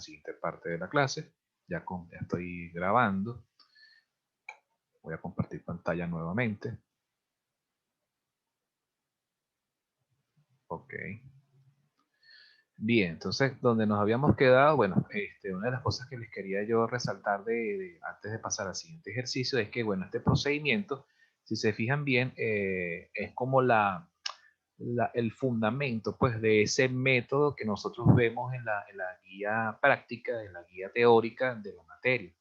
siguiente parte de la clase. Ya estoy grabando. Voy a compartir pantalla nuevamente. Ok. Bien, entonces, donde nos habíamos quedado, bueno, una de las cosas que les quería yo resaltar antes de pasar al siguiente ejercicio es que, bueno, este procedimiento, si se fijan bien, es como el fundamento, pues, de ese método que nosotros vemos en la guía práctica, en la guía teórica de la materia.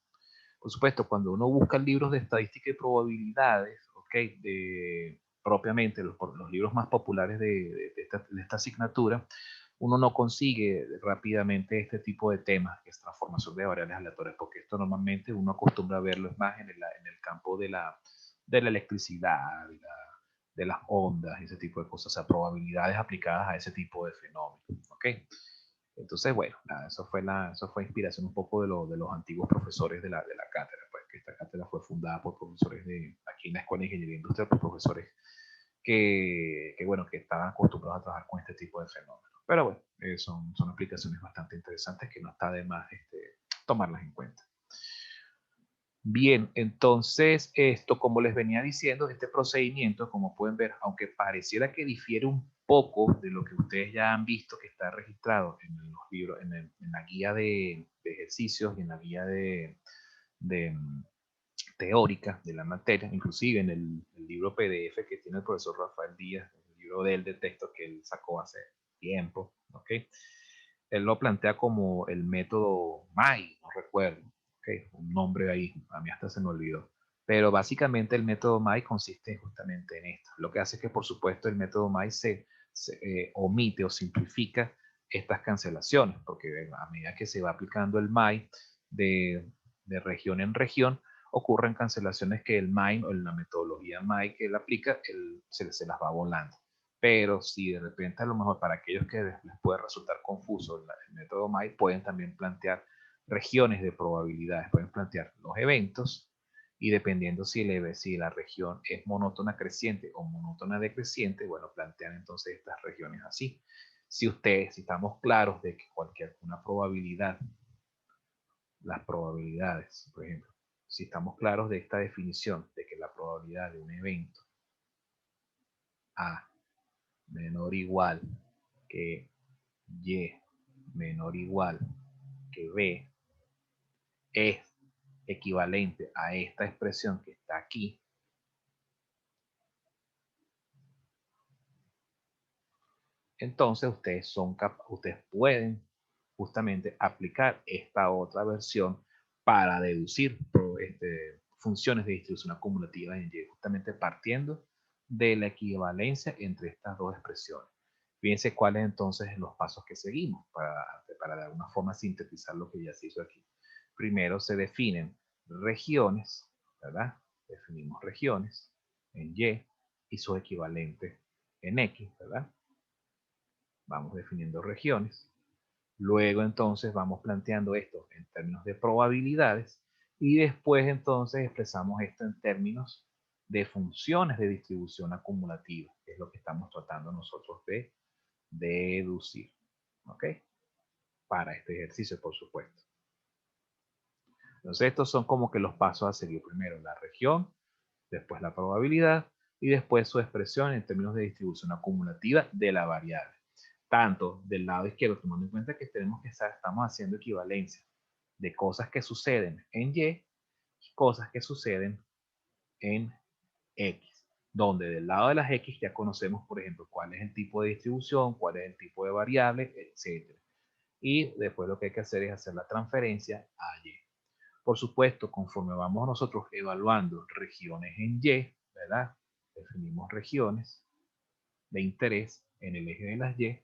Por supuesto, cuando uno busca libros de estadística y probabilidades, ¿ok? Propiamente los libros más populares de esta asignatura, uno no consigue rápidamente este tipo de temas, que es transformación de variables aleatorias, porque esto normalmente uno acostumbra a verlo más en el campo de la electricidad, de las ondas, ese tipo de cosas, o sea, probabilidades aplicadas a ese tipo de fenómenos, ¿ok? Entonces, bueno, nada, eso fue inspiración un poco de los antiguos profesores de la cátedra, pues que esta cátedra fue fundada por profesores aquí en la Escuela de Ingeniería Industrial, por profesores bueno, que estaban acostumbrados a trabajar con este tipo de fenómenos. Pero bueno, son aplicaciones bastante interesantes que no está de más tomarlas en cuenta. Bien, entonces esto, como les venía diciendo, este procedimiento, como pueden ver, aunque pareciera que difiere un poco de lo que ustedes ya han visto que está registrado en los libros, en la guía de ejercicios y en la guía de teórica de la materia, inclusive en el libro PDF que tiene el profesor Rafael Díaz, el libro de él de texto que él sacó hace tiempo, ¿ok? Él lo plantea como el método MAI, no recuerdo, ¿ok? Un nombre ahí, a mí hasta se me olvidó. Pero básicamente el método MAI consiste justamente en esto. Lo que hace es que, por supuesto, el método MAI se omite o simplifica estas cancelaciones, porque a medida que se va aplicando el MAI de región en región, ocurren cancelaciones que el MAI o la metodología MAI que él aplica, se las va volando. Pero si de repente a lo mejor para aquellos que les puede resultar confuso el método MAI, pueden también plantear regiones de probabilidades, pueden plantear los eventos y dependiendo si la región es monótona creciente o monótona decreciente, bueno, plantean entonces estas regiones así. Si estamos claros de que una probabilidad, las probabilidades, por ejemplo, si estamos claros de esta definición de que la probabilidad de un evento A menor o igual que Y menor o igual que B es equivalente a esta expresión que está aquí, entonces ustedes pueden justamente aplicar esta otra versión para deducir funciones de distribución acumulativa en Y, justamente partiendo de la equivalencia entre estas dos expresiones. Fíjense cuáles entonces los pasos que seguimos para de alguna forma sintetizar lo que ya se hizo aquí. Primero se definen regiones, ¿verdad? Definimos regiones en Y y su equivalente en X, ¿verdad? Vamos definiendo regiones. Luego entonces vamos planteando esto en términos de probabilidades y después entonces expresamos esto en términos de funciones de distribución acumulativa, que es lo que estamos tratando nosotros de deducir. ¿Ok? Para este ejercicio, por supuesto. Entonces estos son como que los pasos a seguir. Primero la región, después la probabilidad y después su expresión en términos de distribución acumulativa de la variable. Tanto del lado izquierdo, tomando en cuenta que estamos haciendo equivalencia de cosas que suceden en Y y cosas que suceden en X, donde del lado de las X ya conocemos, por ejemplo, cuál es el tipo de distribución, cuál es el tipo de variable, etc. Y después lo que hay que hacer es hacer la transferencia a Y. Por supuesto, conforme vamos nosotros evaluando regiones en Y, ¿verdad? Definimos regiones de interés en el eje de las Y.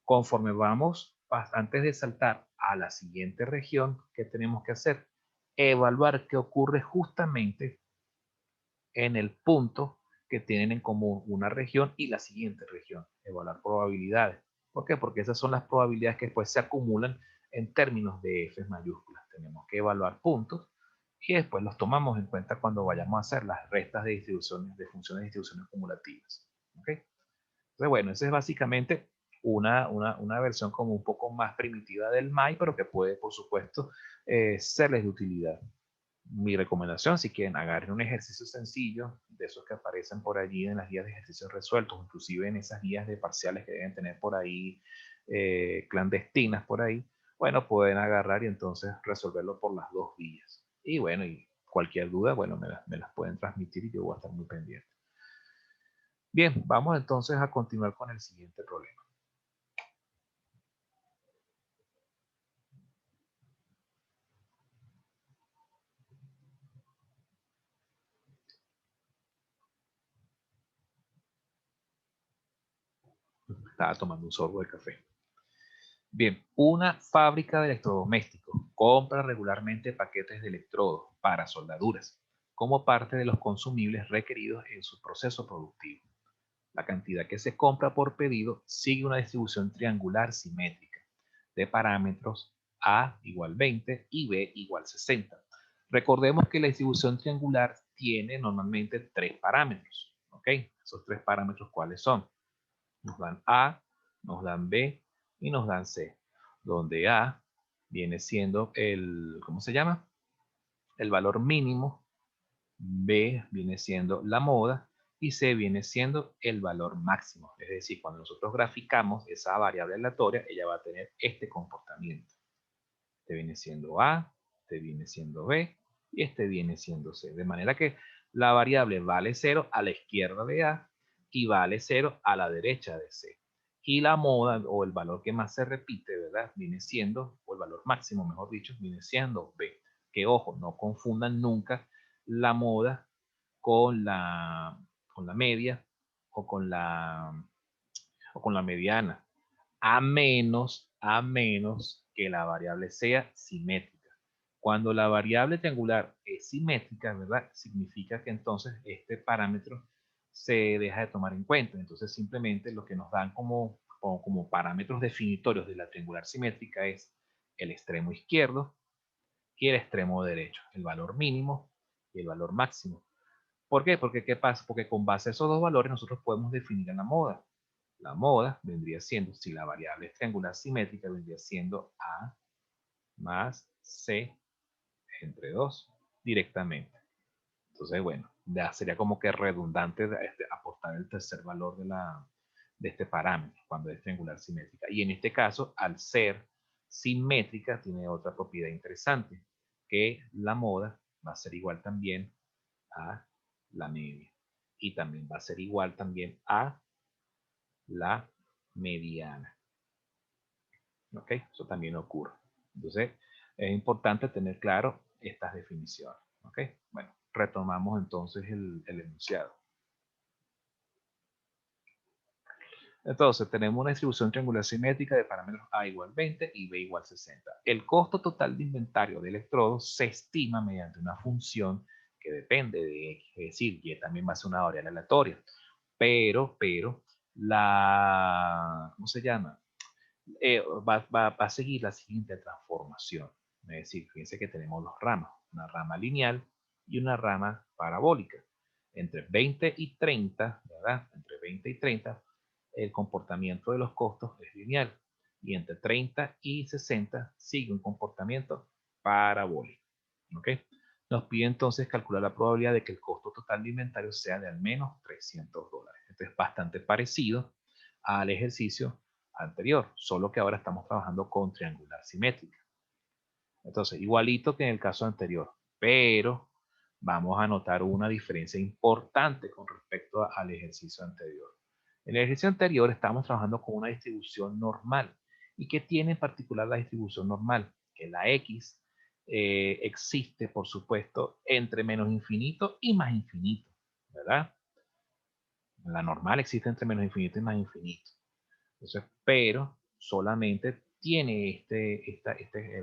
Conforme vamos, antes de saltar a la siguiente región, ¿qué tenemos que hacer? Evaluar qué ocurre justamente en el punto que tienen en común una región y la siguiente región. Evaluar probabilidades. ¿Por qué? Porque esas son las probabilidades que después se acumulan en términos de F mayúsculas. Tenemos que evaluar puntos y después los tomamos en cuenta cuando vayamos a hacer las restas de distribuciones, de funciones de distribuciones acumulativas. ¿Okay? Entonces, bueno, ese es básicamente una versión como un poco más primitiva del MAI, pero que puede, por supuesto, serles de utilidad. Mi recomendación, si quieren, agarren un ejercicio sencillo, de esos que aparecen por allí en las guías de ejercicios resueltos, inclusive en esas guías de parciales que deben tener por ahí, clandestinas por ahí, bueno, pueden agarrar y entonces resolverlo por las dos vías. Y bueno, y cualquier duda, bueno, me las pueden transmitir y yo voy a estar muy pendiente. Bien, vamos entonces a continuar con el siguiente problema. Estaba tomando un sorbo de café. Bien, una fábrica de electrodomésticos compra regularmente paquetes de electrodos para soldaduras como parte de los consumibles requeridos en su proceso productivo. La cantidad que se compra por pedido sigue una distribución triangular simétrica de parámetros A igual 20 y B igual 60. Recordemos que la distribución triangular tiene normalmente tres parámetros. ¿Ok? Esos tres parámetros, ¿cuáles son? Nos dan A, nos dan B y nos dan C. Donde A viene siendo el, ¿cómo se llama? El valor mínimo, B viene siendo la moda y C viene siendo el valor máximo. Es decir, cuando nosotros graficamos esa variable aleatoria, ella va a tener este comportamiento. Este viene siendo A, este viene siendo B y este viene siendo C. De manera que la variable vale 0 a la izquierda de A y vale 0 a la derecha de C. Y la moda o el valor que más se repite, ¿verdad? Viene siendo, o el valor máximo, mejor dicho, viene siendo B. Que ojo, no confundan nunca la moda con con la media o o con la mediana a menos que la variable sea simétrica. Cuando la variable triangular es simétrica, ¿verdad? Significa que entonces este parámetro se deja de tomar en cuenta. Entonces simplemente lo que nos dan como parámetros definitorios de la triangular simétrica es el extremo izquierdo y el extremo derecho, el valor mínimo y el valor máximo. ¿Por qué? Porque ¿qué pasa? Porque con base a esos dos valores nosotros podemos definir la moda. La moda vendría siendo, si la variable es triangular simétrica, vendría siendo A más C entre 2 directamente. Entonces, bueno, ya sería como que redundante aportar el tercer valor de este parámetro cuando es triangular simétrica. Y en este caso, al ser simétrica, tiene otra propiedad interesante, que la moda va a ser igual también a la media. Y también va a ser igual también a la mediana. ¿Ok? Eso también ocurre. Entonces, es importante tener claro estas definiciones. ¿Ok? Bueno, retomamos entonces el enunciado. Entonces, tenemos una distribución triangular simétrica de parámetros A igual 20 y B igual 60. El costo total de inventario de electrodos se estima mediante una función que depende de X, es decir, Y también va a ser una variable aleatoria. Pero, ¿cómo se llama? Va a seguir la siguiente transformación. Es decir, fíjense que tenemos dos ramas, una rama lineal y una rama parabólica. Entre 20 y 30, ¿verdad? Entre 20 y 30, el comportamiento de los costos es lineal. Y entre 30 y 60 sigue un comportamiento parabólico. ¿Ok? Nos pide entonces calcular la probabilidad de que el costo total de inventario sea de al menos $300. Esto es bastante parecido al ejercicio anterior, solo que ahora estamos trabajando con triangular simétrica. Entonces, igualito que en el caso anterior, pero vamos a notar una diferencia importante con respecto al ejercicio anterior. En el ejercicio anterior estamos trabajando con una distribución normal. ¿Y qué tiene en particular la distribución normal? Que la X existe, por supuesto, entre menos infinito y más infinito, ¿verdad? La normal existe entre menos infinito y más infinito. Entonces, pero solamente tiene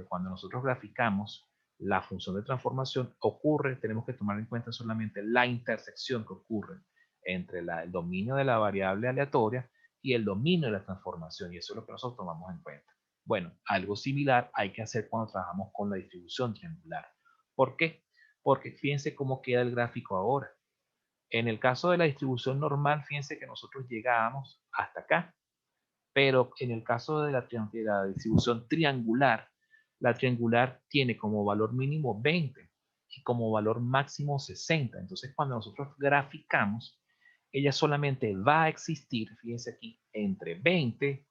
cuando nosotros graficamos la función de transformación, tenemos que tomar en cuenta solamente la intersección que ocurre entre el dominio de la variable aleatoria y el dominio de la transformación, y eso es lo que nosotros tomamos en cuenta. Bueno, algo similar hay que hacer cuando trabajamos con la distribución triangular. ¿Por qué? Porque fíjense cómo queda el gráfico ahora. En el caso de la distribución normal, fíjense que nosotros llegábamos hasta acá, Pero en el caso de la distribución triangular, la triangular tiene como valor mínimo 20 y como valor máximo 60. Entonces, cuando nosotros graficamos, ella solamente va a existir, fíjense aquí, entre 20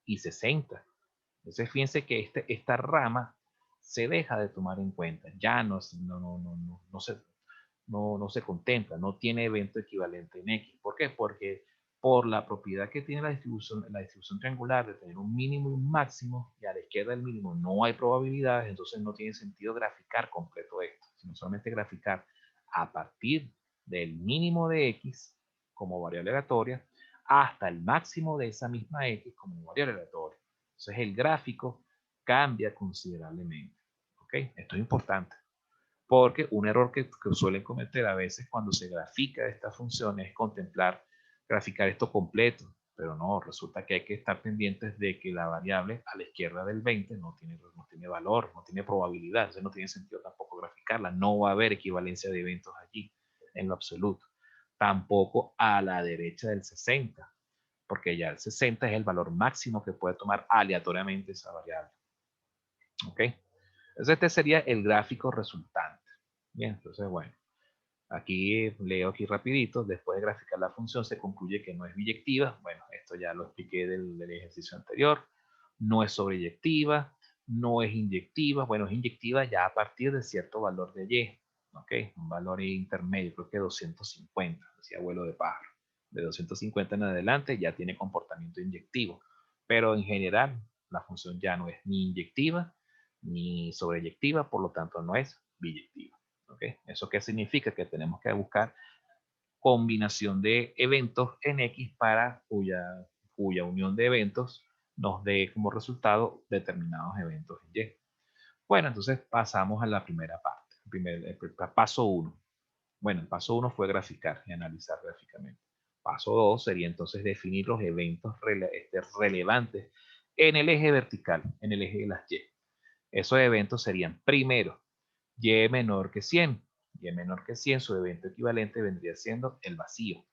y 60. Entonces, fíjense que esta rama se deja de tomar en cuenta. Ya no se contempla, no tiene evento equivalente en X. ¿Por qué? Porque por la propiedad que tiene la distribución triangular de tener un mínimo y un máximo, y a la izquierda del mínimo no hay probabilidades, entonces no tiene sentido graficar completo esto, sino solamente graficar a partir del mínimo de X como variable aleatoria hasta el máximo de esa misma X como variable aleatoria. Entonces el gráfico cambia considerablemente. ¿Ok? Esto es importante. Porque un error que suelen cometer a veces cuando se grafica esta función es graficar esto completo, pero no, resulta que hay que estar pendientes de que la variable a la izquierda del 20 no tiene valor, no tiene probabilidad, entonces no tiene sentido tampoco graficarla, no va a haber equivalencia de eventos allí, en lo absoluto. Tampoco a la derecha del 60, porque ya el 60 es el valor máximo que puede tomar aleatoriamente esa variable. ¿Ok? Entonces este sería el gráfico resultante. Bien, entonces bueno, aquí leo aquí rapidito, después de graficar la función se concluye que no es biyectiva. Bueno, esto ya lo expliqué del ejercicio anterior. No es sobreyectiva, no es inyectiva. Bueno, es inyectiva ya a partir de cierto valor de Y. ¿Ok? Un valor intermedio, creo que 250, decía abuelo de pájaro. De 250 en adelante ya tiene comportamiento inyectivo. Pero en general, la función ya no es ni inyectiva ni sobreyectiva, por lo tanto no es biyectiva. ¿Okay? ¿Eso qué significa? Que tenemos que buscar combinación de eventos en X para cuya unión de eventos nos dé como resultado determinados eventos en Y. Bueno, entonces pasamos a la primera parte. El paso 1. Bueno, el paso 1 fue graficar y analizar gráficamente. Paso 2 sería entonces definir los eventos relevantes en el eje vertical, en el eje de las Y. Esos eventos serían, primero, Y menor que 100. Y menor que 100, su evento equivalente vendría siendo el vacío.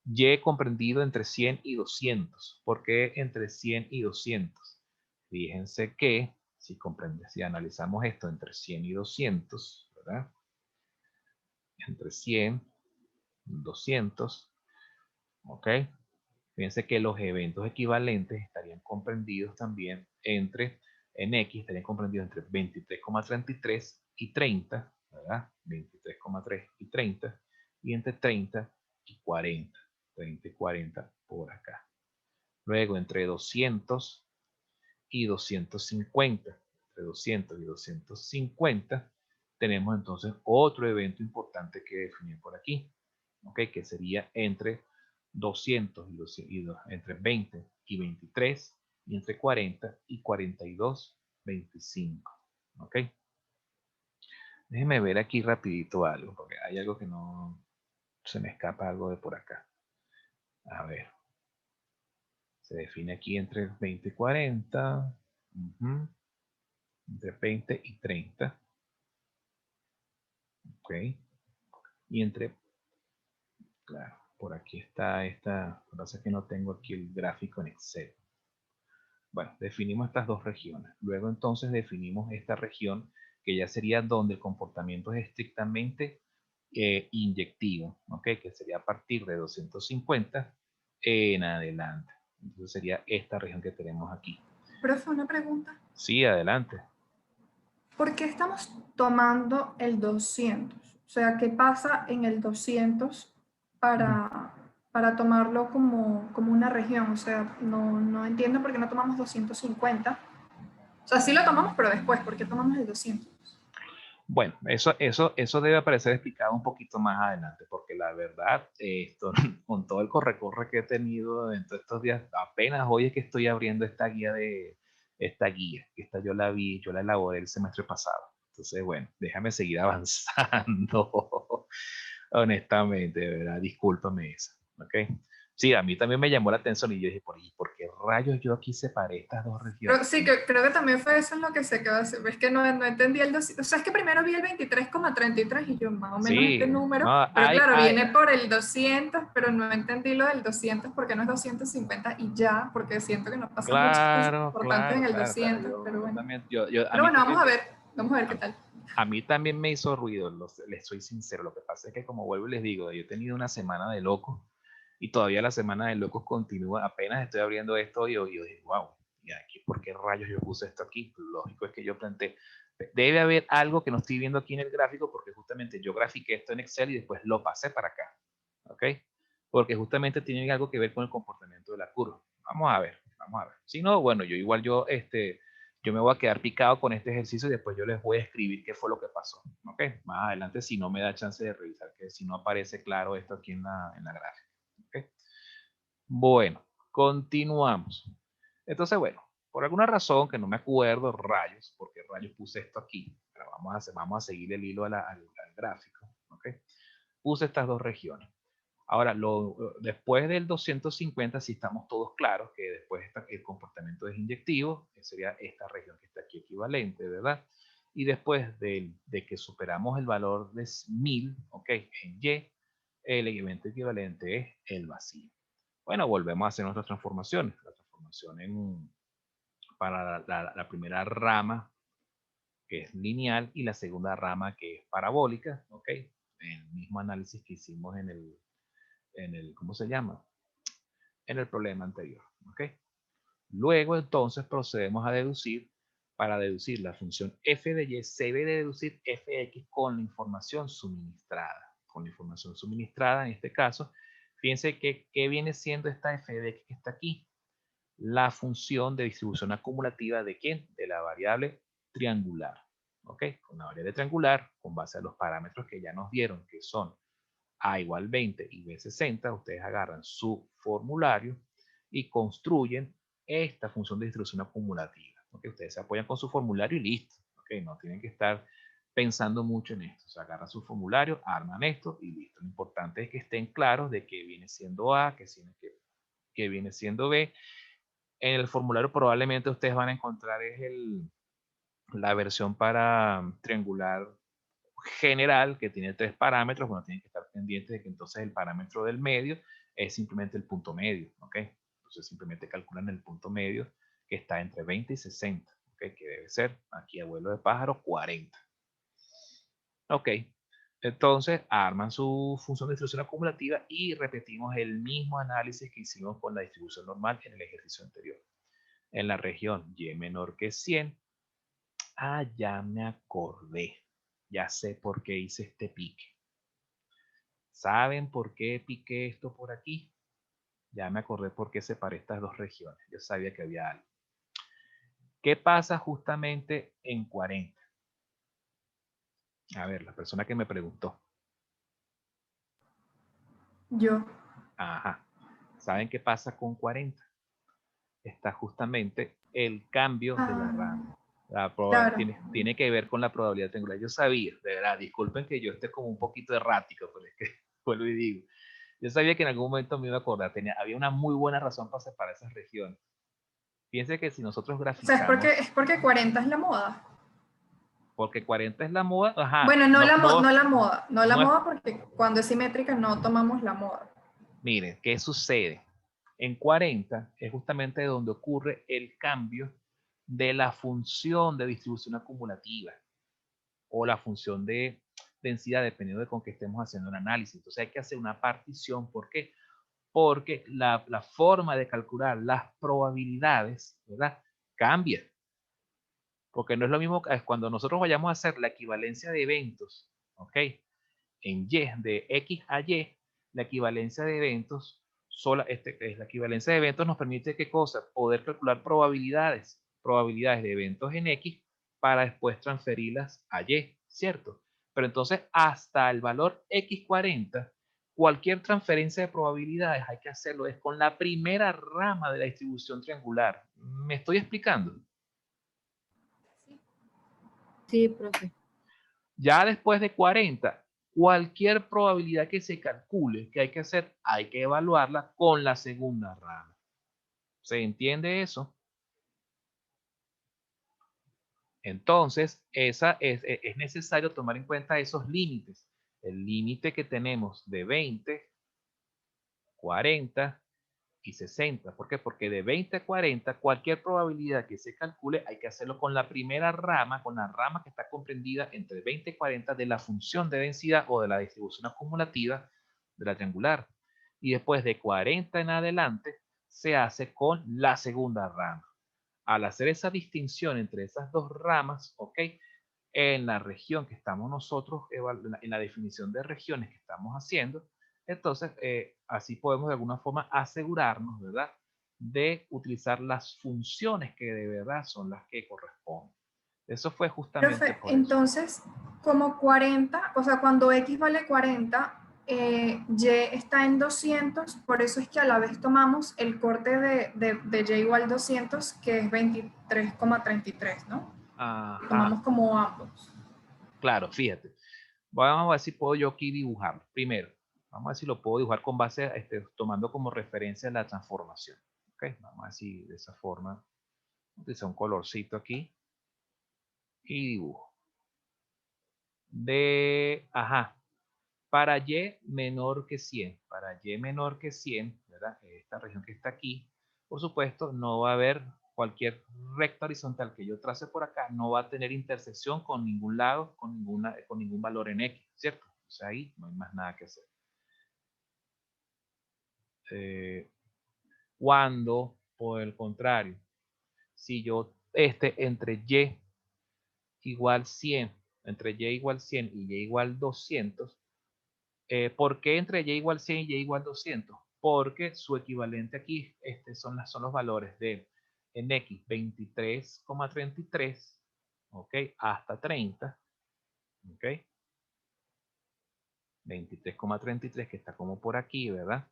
Y comprendido entre 100 y 200. ¿Por qué entre 100 y 200? Fíjense que, si analizamos esto entre 100 y 200, ¿verdad? Entre 100 y 200, ¿ok? Fíjense que los eventos equivalentes estarían comprendidos también en X, estarían comprendidos entre 23,33 y 30, ¿verdad? 23,3 y 30, y entre 30 y 40, 30 y 40 por acá. Luego entre 200 y 250, entre 200 y 250, tenemos entonces otro evento importante que definir por aquí, ¿ok? Que sería entre 200 entre 20 y 23, y entre 40 y 42, 25, ¿ok? Déjenme ver aquí rapidito algo, porque hay algo que no se me escapa algo de por acá. A ver, se define aquí entre 20 y 40, entre 20 y 30, ¿ok? Y claro, por aquí está lo que pasa es que no tengo aquí el gráfico en Excel. Bueno, definimos estas dos regiones. Luego entonces definimos esta región que ya sería donde el comportamiento es estrictamente inyectivo, ¿ok? Que sería a partir de 250 en adelante. Entonces sería esta región que tenemos aquí. Profe, una pregunta. Sí, adelante. ¿Por qué estamos tomando el 200? O sea, ¿qué pasa en el 200 para tomarlo como una región? O sea, no entiendo por qué no tomamos 250. O sea, sí lo tomamos, pero después, ¿por qué tomamos el 200? Bueno, eso debe aparecer explicado un poquito más adelante, porque la verdad, esto, con todo el corre-corre que he tenido dentro de estos días, apenas hoy es que estoy abriendo esta guía, que yo la elaboré el semestre pasado. Entonces, bueno, déjame seguir avanzando, honestamente, de verdad, discúlpame esa, ¿ok? Sí, a mí también me llamó la atención y yo dije, ¿por qué rayos yo aquí separé estas dos regiones? Sí, creo que también fue eso en lo que se quedó así. Es que no entendí el 200. O sea, es que primero vi el 23,33 y yo más o menos este Sí, número, no, pero claro, viene por el 200, pero no entendí lo del 200 porque no es 250 y ya, porque siento que no pasan muchas cosas claro, importantes en claro, el claro, claro. 200, pero Yo bueno. también, a Pero mí bueno, también vamos a ver qué a, tal. a mí también me hizo ruido, les soy sincero. Lo que pasa es que, como vuelvo y les digo, yo he tenido una semana de locos y todavía la semana de locos continúa. Apenas estoy abriendo esto y yo dije, wow, ¿y aquí por qué rayos yo puse esto aquí? Lógico es que yo planteé, debe haber algo que no estoy viendo aquí en el gráfico, porque justamente yo grafiqué esto en Excel y después lo pasé para acá, ¿ok? Porque justamente tiene algo que ver con el comportamiento de la curva. Vamos a ver, vamos a ver. Si no, bueno, yo me voy a quedar picado con este ejercicio y después yo les voy a escribir qué fue lo que pasó. ¿Ok? Más adelante, si no me da chance de revisar, que si no aparece claro esto aquí en la gráfica. ¿Ok? Bueno, continuamos. Entonces, bueno, por alguna razón que no me acuerdo, rayos, porque rayos puse esto aquí, pero vamos a seguir el hilo al gráfico. ¿Ok? Puse estas dos regiones. Ahora, después del 250, si estamos todos claros que después el comportamiento es inyectivo, que sería esta región que está aquí equivalente, ¿verdad? Y después de que superamos el valor de 1000, ¿ok? En Y, el elemento equivalente es el vacío. Bueno, volvemos a hacer nuestras transformaciones. La transformación para la primera rama, que es lineal, y la segunda rama, que es parabólica, ¿ok? El mismo análisis que hicimos ¿cómo se llama? En el problema anterior. ¿Ok? Luego, entonces, procedemos a deducir. Para deducir la función f de y, se debe deducir f de x con la información suministrada. Con la información suministrada, en este caso, fíjense que ¿qué viene siendo esta f de x que está aquí? La función de distribución acumulativa ¿de quién? De la variable triangular. ¿Ok? Con la variable triangular, con base a los parámetros que ya nos dieron, que son a igual 20 y B 60, ustedes agarran su formulario y construyen esta función de distribución acumulativa. ¿Okay? Ustedes se apoyan con su formulario y listo. ¿Okay? No tienen que estar pensando mucho en esto. O sea, agarran su formulario, arman esto y listo. Lo importante es que estén claros de qué viene siendo A, qué viene siendo B. En el formulario probablemente ustedes van a encontrar la versión para triangular general, que tiene 3 parámetros. Bueno, tienen que estar pendientes de que entonces el parámetro del medio es simplemente el punto medio, ¿ok? Entonces simplemente calculan el punto medio, que está entre 20 y 60, ¿ok? Que debe ser, aquí a vuelo de pájaro, 40. Ok, entonces arman su función de distribución acumulativa y repetimos el mismo análisis que hicimos con la distribución normal en el ejercicio anterior. En la región y menor que 100, ya me acordé. Ya sé por qué hice este pique. ¿Saben por qué piqué esto por aquí? Ya me acordé por qué separé estas dos regiones. Yo sabía que había algo. ¿Qué pasa justamente en 40? A ver, la persona que me preguntó. Yo. Ajá. ¿Saben qué pasa con 40? Está justamente el cambio de la rama. Claro. Tiene que ver con la probabilidad triangular. Yo sabía, de verdad, disculpen que yo esté como un poquito errático, pero es que vuelvo y digo. Yo sabía que en algún momento me iba a acordar. Había una muy buena razón para separar esas regiones. Fíjense que si nosotros O sea, graficamos, es porque 40 es la moda. porque 40 es la moda, ajá, Bueno, no, no no, la moda, no la no es, moda porque cuando es simétrica no tomamos la moda. miren, ¿qué sucede? En 40 es justamente donde ocurre el cambio de la función de distribución acumulativa o la función de densidad, dependiendo de con qué estemos haciendo un análisis. Entonces hay que hacer una partición. ¿Por qué? Porque la forma de calcular las probabilidades, ¿verdad? Cambia. Porque no es lo mismo que cuando nosotros vayamos a hacer la equivalencia de eventos, ¿ok? En Y, de X a Y, la equivalencia de eventos, la equivalencia de eventos nos permite, ¿qué cosa? Poder calcular probabilidades de eventos en X para después transferirlas a Y, ¿cierto? Pero entonces, hasta el valor X40, cualquier transferencia de probabilidades hay que hacerlo es con la primera rama de la distribución triangular. ¿Me estoy explicando? Sí, profe. Ya después de 40, cualquier probabilidad que se calcule que hay que hacer, hay que evaluarla con la segunda rama. ¿Se entiende eso? Entonces, es necesario tomar en cuenta esos límites. El límite que tenemos de 20, 40 y 60. ¿Por qué? Porque de 20 a 40, cualquier probabilidad que se calcule, hay que hacerlo con la primera rama, con la rama que está comprendida entre 20 y 40 de la función de densidad o de la distribución acumulativa de la triangular. Y después de 40 en adelante, se hace con la segunda rama. Al hacer esa distinción entre esas dos ramas, ¿ok? En la región que estamos nosotros, en la definición de regiones que estamos haciendo, entonces así podemos de alguna forma asegurarnos, ¿verdad? De utilizar las funciones que de verdad son las que corresponden. Eso fue justamente Profe, por eso. entonces, como 40, o sea, cuando X vale 40, Y está en 200, por eso es que a la vez tomamos el corte de Y igual 200, que es 23,33, ¿no? Ajá, Tomamos como ambos. claro, fíjate. Vamos a ver si puedo yo aquí dibujarlo. Primero, vamos a ver si lo puedo dibujar con base, tomando como referencia la transformación. Ok, vamos a ver si de esa forma, utilizar un colorcito aquí y dibujo. Ajá, para Y menor que 100, para Y menor que 100, ¿verdad? Esta región que está aquí, por supuesto, no va a haber cualquier recta horizontal que yo trace por acá, no va a tener intersección con ningún lado, con ningún valor en X, ¿cierto? O sea, ahí no hay más nada que hacer. Cuando, por el contrario, si yo entre Y igual 100, entre Y igual 100 y Y igual 200, ¿por qué entre Y igual 100 y Y igual 200? Porque su equivalente aquí son los valores de en X 23,33, ¿ok? Hasta 30, ¿ok? 23,33 que está como por aquí, ¿verdad?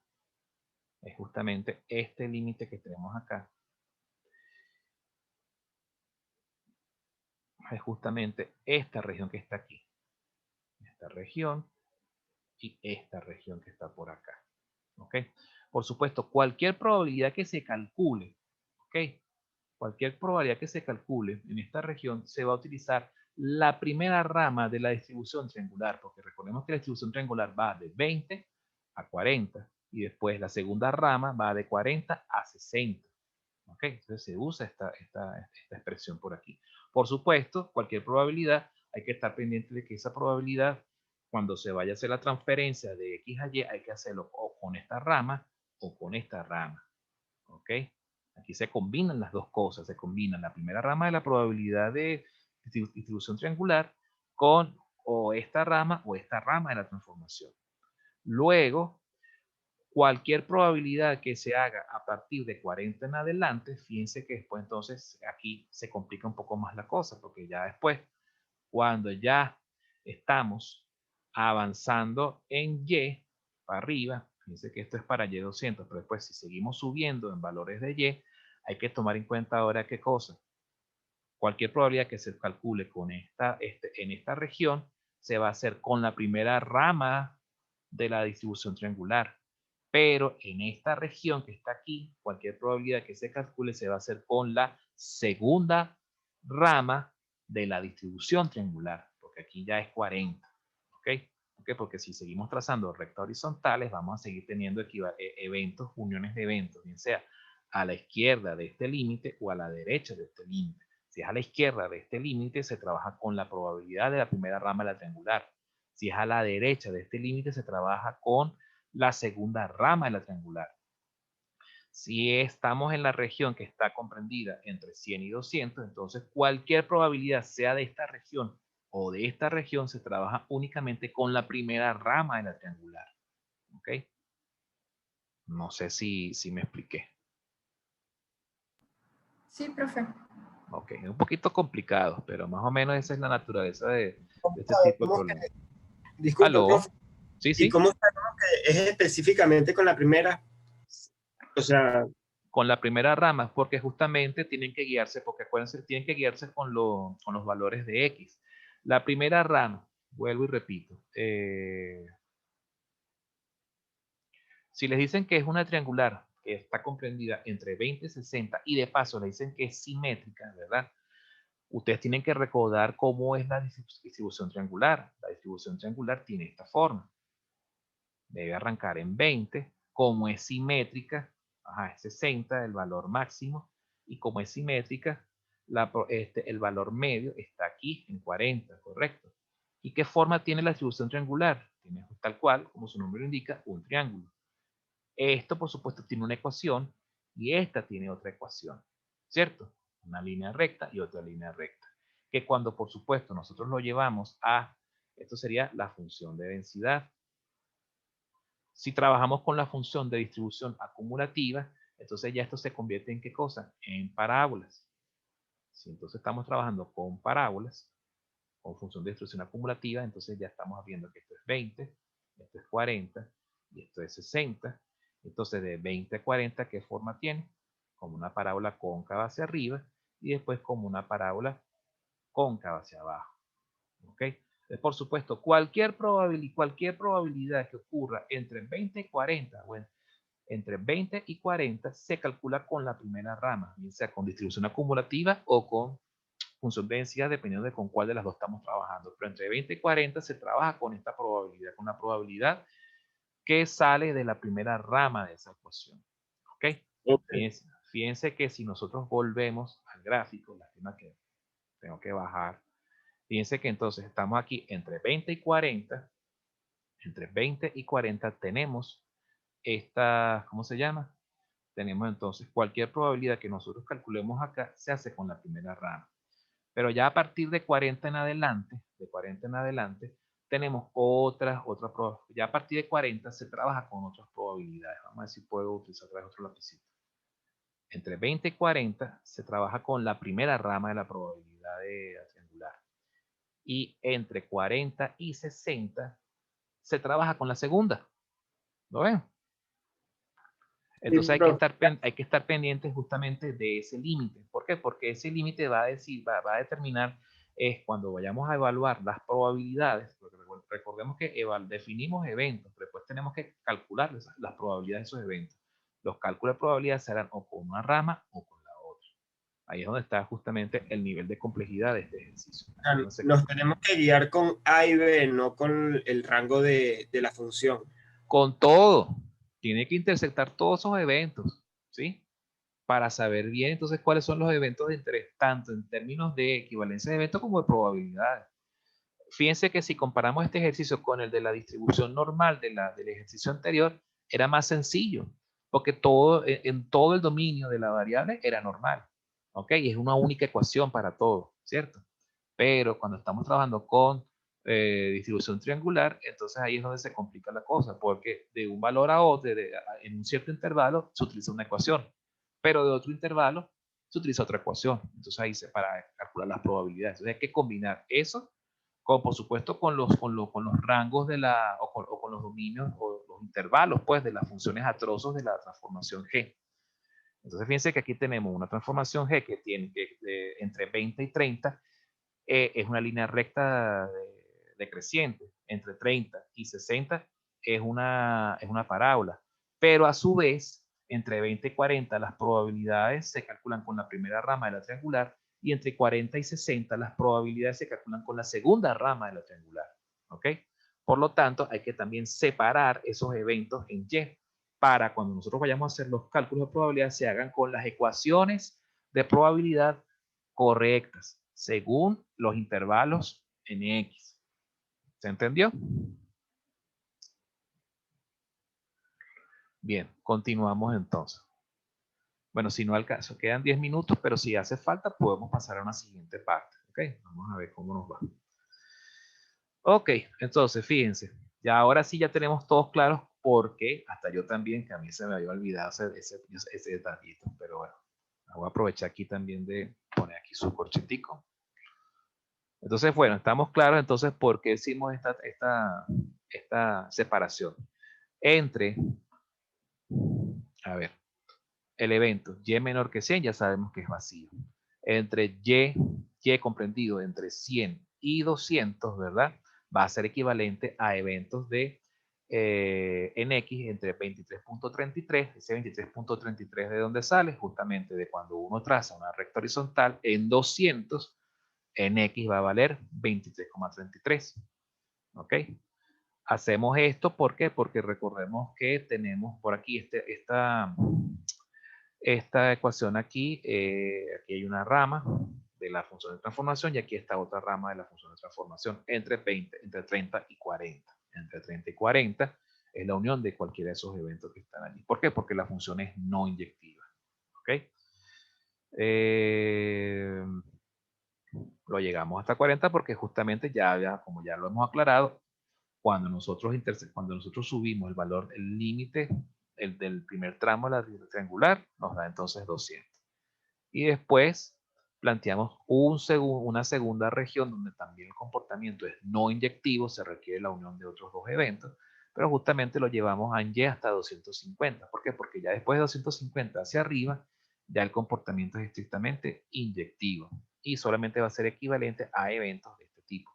Es justamente este límite que tenemos acá. Es justamente esta región que está aquí. Esta región y esta región que está por acá. ¿Ok? Por supuesto, cualquier probabilidad que se calcule, ¿ok? Cualquier probabilidad que se calcule en esta región se va a utilizar la primera rama de la distribución triangular, porque recordemos que la distribución triangular va de 20 a 40 y después la segunda rama va de 40 a 60. ¿Ok? Entonces se usa esta expresión por aquí. Por supuesto, cualquier probabilidad, hay que estar pendiente de que esa probabilidad, cuando se vaya a hacer la transferencia de X a Y, hay que hacerlo o con esta rama o con esta rama. ¿Ok? Aquí se combinan las dos cosas, se combina la primera rama de la probabilidad de distribución triangular con o esta rama de la transformación. Luego, cualquier probabilidad que se haga a partir de 40 en adelante, fíjense que después entonces aquí se complica un poco más la cosa, porque ya después, cuando ya estamos avanzando en Y para arriba, fíjense que esto es para Y200, pero después si seguimos subiendo en valores de Y, hay que tomar en cuenta ahora qué cosa. Cualquier probabilidad que se calcule con en esta región se va a hacer con la primera rama de la distribución triangular. Pero en esta región que está aquí, cualquier probabilidad que se calcule se va a hacer con la segunda rama de la distribución triangular, porque aquí ya es 40. ¿Ok? Porque si seguimos trazando rectas horizontales, vamos a seguir teniendo eventos, uniones de eventos, bien sea a la izquierda de este límite o a la derecha de este límite. Si es a la izquierda de este límite, se trabaja con la probabilidad de la primera rama de la triangular. Si es a la derecha de este límite, se trabaja con la segunda rama de la triangular. Si estamos en la región que está comprendida entre 100 y 200, entonces cualquier probabilidad, sea de esta región o de esta región, se trabaja únicamente con la primera rama de la triangular. ¿Ok? No sé si me expliqué. Sí, profe. Ok, es un poquito complicado, pero más o menos esa es la naturaleza de este Sabe tipo de problemas. disculpe, profe, ¿Aló? Sí, ¿y sí. cómo sabemos que es específicamente con la primera? O sea, Con la primera rama, porque justamente tienen que guiarse, porque acuérdense, tienen que guiarse con los valores de X. La primera rama vuelvo y repito. Si les dicen que es una triangular que está comprendida entre 20 y 60 y de paso le dicen que es simétrica, ¿verdad? Ustedes tienen que recordar cómo es la distribución triangular. La distribución triangular tiene esta forma. Debe arrancar en 20. Como es simétrica, es 60 el valor máximo. Y como es simétrica, el valor medio está aquí en 40, ¿correcto? ¿Y qué forma tiene la distribución triangular? Tiene tal cual, como su nombre lo indica, un triángulo. Esto, por supuesto, tiene una ecuación y esta tiene otra ecuación, ¿cierto? Una línea recta y otra línea recta. Que cuando, por supuesto, nosotros lo llevamos a, esto sería la función de densidad. Si trabajamos con la función de distribución acumulativa, entonces ya esto se convierte en ¿qué cosa? En parábolas. Si entonces estamos trabajando con parábolas, con función de distribución acumulativa, entonces ya estamos viendo que esto es 20, esto es 40 y esto es 60. Entonces de 20 a 40, ¿qué forma tiene? Como una parábola cóncava hacia arriba y después como una parábola cóncava hacia abajo. ¿Ok? Entonces, por supuesto, cualquier probabilidad que ocurra entre 20 y 40, bueno, entre 20 y 40 se calcula con la primera rama, bien sea con distribución acumulativa o con función de densidad, dependiendo de con cuál de las dos estamos trabajando. Pero entre 20 y 40 se trabaja con esta probabilidad, con la probabilidad que sale de la primera rama de esa ecuación. ¿Ok? Okay. Fíjense que si nosotros volvemos al gráfico, lástima que tengo que bajar. Fíjense que entonces estamos aquí entre 20 y 40. Entre 20 y 40 tenemos esta, ¿cómo se llama? Tenemos entonces cualquier probabilidad que nosotros calculemos acá se hace con la primera rama. Pero ya a partir de 40 en adelante, tenemos otras probabilidades. Ya a partir de 40 se trabaja con otras probabilidades. Vamos a ver si puedo utilizar otra vez otro lapicito. Entre 20 y 40 se trabaja con la primera rama de la probabilidad de triangular. Y entre 40 y 60 se trabaja con la segunda. ¿Lo ven? Entonces hay que estar pendientes justamente de ese límite. ¿Por qué? Porque ese límite va a determinar cuando vayamos a evaluar las probabilidades, porque recordemos que definimos eventos, pero después tenemos que calcular las probabilidades de esos eventos. Los cálculos de probabilidades se harán o con una rama o con la otra. Ahí es donde está justamente el nivel de complejidad de este ejercicio. Nos tenemos que guiar con A y B, no con el rango de la función. Con todo, tiene que intersectar todos esos eventos, ¿sí? Para saber bien entonces cuáles son los eventos de interés, tanto en términos de equivalencia de eventos como de probabilidades. Fíjense que si comparamos este ejercicio con el de la distribución normal del ejercicio anterior, era más sencillo, porque en todo el dominio de la variable era normal, ¿ok? Y es una única ecuación para todo, ¿cierto? Pero cuando estamos trabajando con distribución triangular, entonces ahí es donde se complica la cosa, porque de un valor a otro, en un cierto intervalo, se utiliza una ecuación, pero de otro intervalo se utiliza otra ecuación. Entonces ahí para calcular las probabilidades. Entonces hay que combinar eso por supuesto con los rangos o con los dominios o los intervalos pues de las funciones a trozos de la transformación G. Entonces fíjense que aquí tenemos una transformación G que tiene entre 20 y 30 es una línea recta decreciente. Entre 30 y 60 es una parábola. Pero a su vez, entre 20 y 40 las probabilidades se calculan con la primera rama de la triangular y entre 40 y 60 las probabilidades se calculan con la segunda rama de la triangular. ¿Ok? Por lo tanto, hay que también separar esos eventos en Y para cuando nosotros vayamos a hacer los cálculos de probabilidad se hagan con las ecuaciones de probabilidad correctas según los intervalos en X. ¿Se entendió? Bien, continuamos entonces. Bueno, si no alcanzo, quedan 10 minutos, pero si hace falta, podemos pasar a una siguiente parte. ¿Ok? Vamos a ver cómo nos va. Ok, entonces, fíjense. Ya ahora sí ya tenemos todos claros porque hasta yo también, que a mí se me había olvidado ese detallito. Pero bueno, voy a aprovechar aquí también de poner aquí su corchetico. Entonces, bueno, estamos claros entonces por qué hicimos esta separación entre, a ver, el evento y menor que 100 ya sabemos que es vacío. Entre y comprendido entre 100 y 200, ¿verdad? va a ser equivalente a eventos de en X entre 23.33, ese 23.33 de dónde sale, justamente de cuando uno traza una recta horizontal en 200, en X va a valer 23,33, ¿ok? Hacemos esto, ¿por qué? Porque recordemos que tenemos por aquí esta ecuación aquí, aquí hay una rama de la función de transformación y aquí está otra rama de la función de transformación entre 30 y 40. Entre 30 y 40 es la unión de cualquiera de esos eventos que están allí. ¿Por qué? Porque la función es no inyectiva. ¿Ok? Lo llegamos hasta 40 porque justamente como ya lo hemos aclarado, cuando nosotros subimos el valor, el límite del primer tramo de la triangular, nos da entonces 200. Y después planteamos una segunda región donde también el comportamiento es no inyectivo, se requiere la unión de otros dos eventos, pero justamente lo llevamos a Y hasta 250. ¿Por qué? Porque ya después de 250 hacia arriba, ya el comportamiento es estrictamente inyectivo y solamente va a ser equivalente a eventos de este tipo.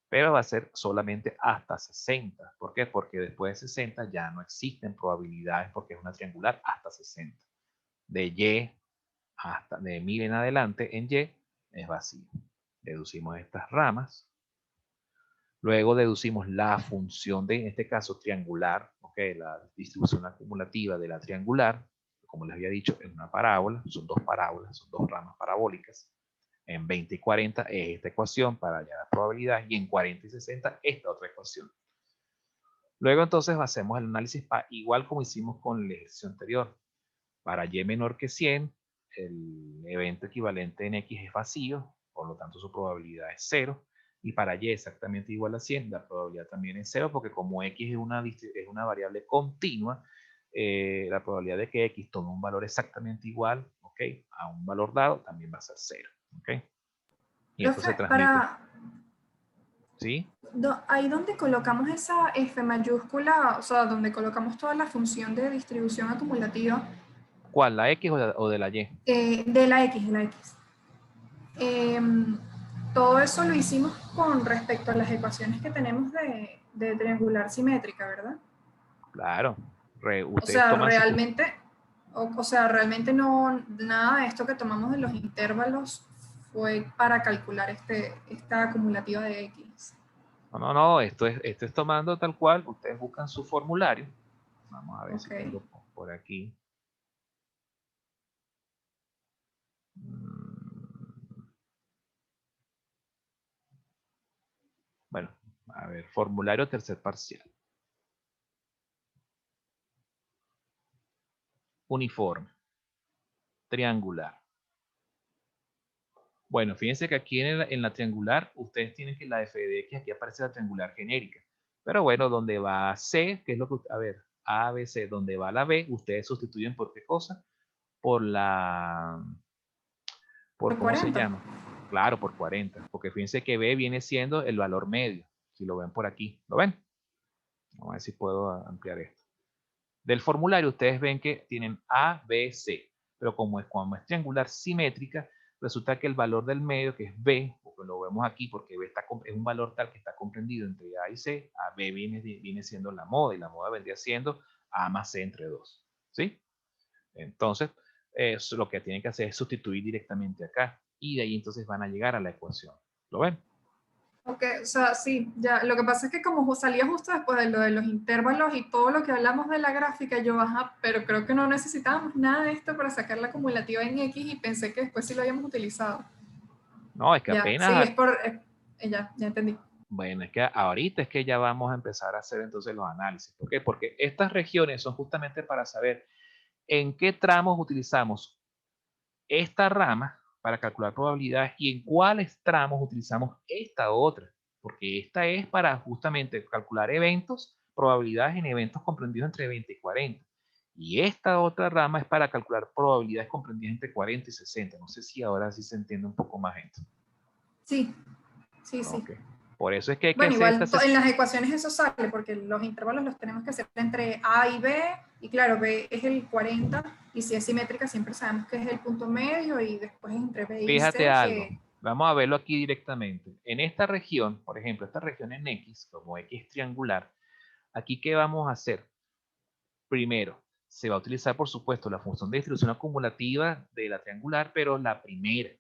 Pero va a ser solamente hasta 60. ¿Por qué? Porque después de 60 ya no existen probabilidades porque es una triangular hasta 60. De Y hasta de 1000 en adelante en Y es vacío. Deducimos estas ramas. Luego deducimos la función de, en este caso, triangular, ¿okay? La distribución acumulativa de la triangular, como les había dicho, es una parábola, son dos ramas parabólicas. En 20 y 40 es esta ecuación para hallar la probabilidad y en 40 y 60 esta otra ecuación. Luego entonces hacemos el análisis igual como hicimos con el ejercicio anterior. Para Y menor que 100, el evento equivalente en X es vacío, por lo tanto su probabilidad es 0. Y para Y exactamente igual a 100, la probabilidad también es 0, porque como X es una variable continua, la probabilidad de que X tome un valor exactamente igual, ¿ok?, a un valor dado también va a ser 0. ¿Ok? Y esto se Profe, transmite. ¿Sí? ahí donde colocamos esa F mayúscula, o sea, donde colocamos toda la función de distribución acumulativa. ¿Cuál? ¿La X o de la Y? De la X, de la X. Todo eso lo hicimos con respecto a las ecuaciones que tenemos de triangular simétrica, ¿verdad? Claro. O Ustedes sea, toman su... realmente no, nada de esto que tomamos de los intervalos fue para calcular esta acumulativa de X. No, esto es tomando tal cual. Ustedes buscan su formulario. Vamos a ver si Ok. tengo por aquí. Bueno, a ver, formulario tercer parcial. Uniforme. Triangular. Bueno, fíjense que aquí en la triangular, ustedes tienen que la f de x, aquí aparece la triangular genérica. Pero bueno, donde va C, que es lo que, a ver, A, B, C, donde va la B, ustedes sustituyen por qué cosa? Por Por ¿cómo se 40. llama? Claro, por 40, porque fíjense que B viene siendo el valor medio, si lo ven por aquí. ¿Lo ven? Vamos a ver si puedo ampliar esto. Del formulario ustedes ven que tienen A, B, C, pero como es triangular simétrica, resulta que el valor del medio, que es B, porque lo vemos aquí porque B es un valor tal que está comprendido entre A y C, a B viene siendo la moda y la moda vendría siendo A más C entre 2. ¿Sí? Entonces, lo que tienen que hacer es sustituir directamente acá y de ahí entonces van a llegar a la ecuación. ¿Lo ven? Ok, o sea, sí, ya. Lo que pasa es que como salía justo después de lo de los intervalos y todo lo que hablamos de la gráfica, yo, ajá, pero creo que no necesitábamos nada de esto para sacar la acumulativa en X y pensé que después sí lo habíamos utilizado. No, es que Ya, sí, apenas, ya entendí. bueno, es que ahorita es que ya vamos a empezar a hacer entonces los análisis. ¿Por qué? Porque estas regiones son justamente para saber en qué tramos utilizamos esta rama para calcular probabilidades y en cuáles tramos utilizamos esta otra. Porque esta es para justamente calcular eventos, probabilidades en eventos comprendidos entre 20 y 40. Y esta otra rama es para calcular probabilidades comprendidas entre 40 y 60. No sé si ahora sí se entiende un poco más esto. Sí, sí, sí. Ok. Por eso es que hay que Bueno, hacer igual estas... en las ecuaciones eso sale, porque los intervalos los tenemos que hacer entre A y B, y claro, B es el 40, y si es simétrica siempre sabemos que es el punto medio, y después entre B y Fíjate C, algo. que Vamos a verlo aquí directamente. En esta región, por ejemplo, esta región en X, como X triangular, aquí ¿qué vamos a hacer? Primero, se va a utilizar, por supuesto, la función de distribución acumulativa de la triangular, pero la primera,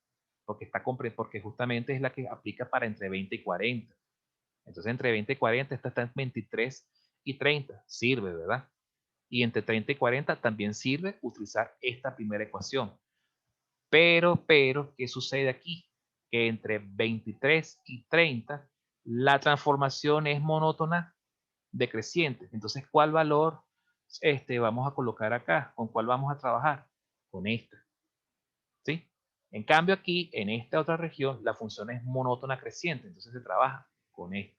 porque justamente es la que aplica para entre 20 y 40. Entonces, entre 20 y 40, esta está en 23 y 30. Sirve, ¿verdad? Y entre 30 y 40 también sirve utilizar esta primera ecuación. Pero, ¿qué sucede aquí? Que entre 23 y 30, la transformación es monótona decreciente. Entonces, ¿cuál valor vamos a colocar acá? ¿Con cuál vamos a trabajar? Con esta. ¿Sí? En cambio, aquí, en esta otra región, la función es monótona creciente. Entonces, se trabaja con esta.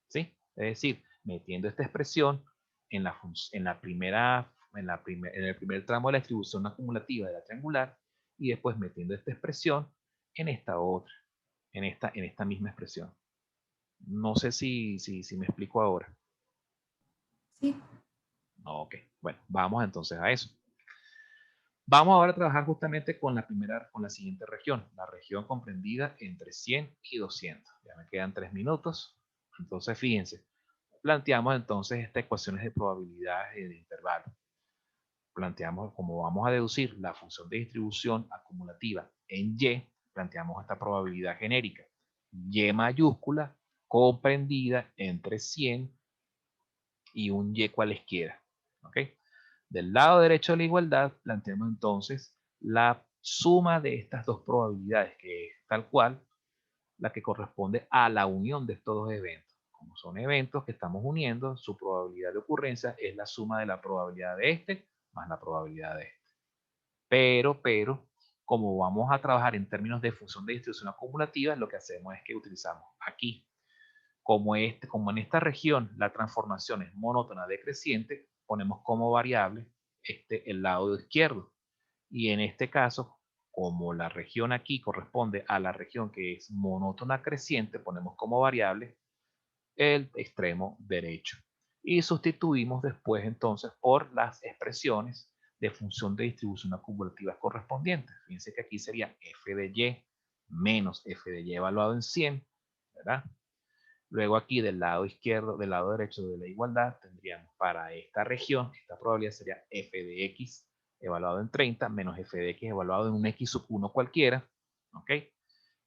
¿Sí? Es decir, metiendo esta expresión en en el primer tramo de la distribución acumulativa de la triangular y después metiendo esta expresión en esta otra, en esta misma expresión. No sé si me explico ahora. Sí, Ok, bueno, vamos entonces a eso. Vamos ahora a trabajar justamente con con la siguiente región, la región comprendida entre 100 y 200. Ya me quedan 3 minutos. Entonces, fíjense, planteamos entonces estas ecuaciones de probabilidades y de intervalo. Planteamos, como vamos a deducir la función de distribución acumulativa en Y, planteamos esta probabilidad genérica. Y mayúscula comprendida entre 100 y un Y cualesquiera. ¿Ok? Del lado derecho de la igualdad, planteamos entonces la suma de estas dos probabilidades, que es tal cual la que corresponde a la unión de estos dos eventos. Como son eventos que estamos uniendo, su probabilidad de ocurrencia es la suma de la probabilidad de este más la probabilidad de este. Pero, como vamos a trabajar en términos de función de distribución acumulativa, lo que hacemos es que utilizamos aquí, como en esta región la transformación es monótona decreciente, ponemos como variable el lado izquierdo. Y en este caso, como la región aquí corresponde a la región que es monótona creciente, ponemos como variable el extremo derecho. Y sustituimos después entonces por las expresiones de función de distribución acumulativa correspondientes. Fíjense que aquí sería f de y menos f de y evaluado en 100, ¿verdad? Luego aquí del lado izquierdo, del lado derecho de la igualdad, tendríamos para esta región, esta probabilidad sería f de x evaluado en 30 menos f de x evaluado en un x sub 1 cualquiera, ¿ok?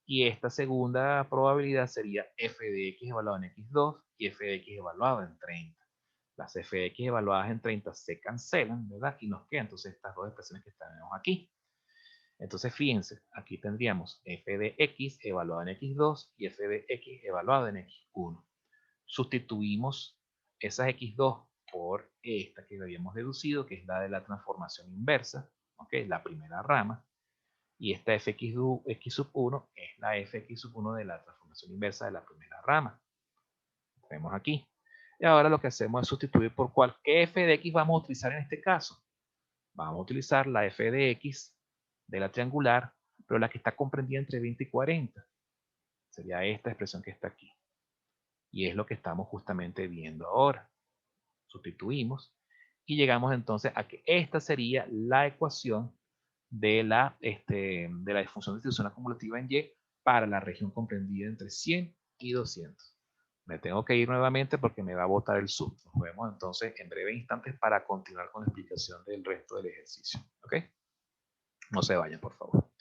Y esta segunda probabilidad sería f de x evaluado en x2 y f de x evaluado en 30. Las f de x evaluadas en 30 se cancelan, ¿verdad? Y nos quedan entonces estas dos expresiones que tenemos aquí. Entonces, fíjense, aquí tendríamos f de x evaluado en x2 y f de x evaluado en x1. Sustituimos esas x2 por esta que habíamos deducido, que es la de la transformación inversa, ¿ok? La primera rama. Y esta fx sub 1 es la fx sub 1 de la transformación inversa de la primera rama. Lo vemos aquí. Y ahora lo que hacemos es sustituir por ¿qué f de x vamos a utilizar en este caso? Vamos a utilizar la f de x de la triangular, pero la que está comprendida entre 20 y 40. Sería esta expresión que está aquí. Y es lo que estamos justamente viendo ahora. Sustituimos y llegamos entonces a que esta sería la ecuación de la función de distribución acumulativa en Y para la región comprendida entre 100 y 200. Me tengo que ir nuevamente porque me va a botar el Zoom. Nos vemos entonces en breves instantes para continuar con la explicación del resto del ejercicio. ¿Ok? No se vayan, por favor.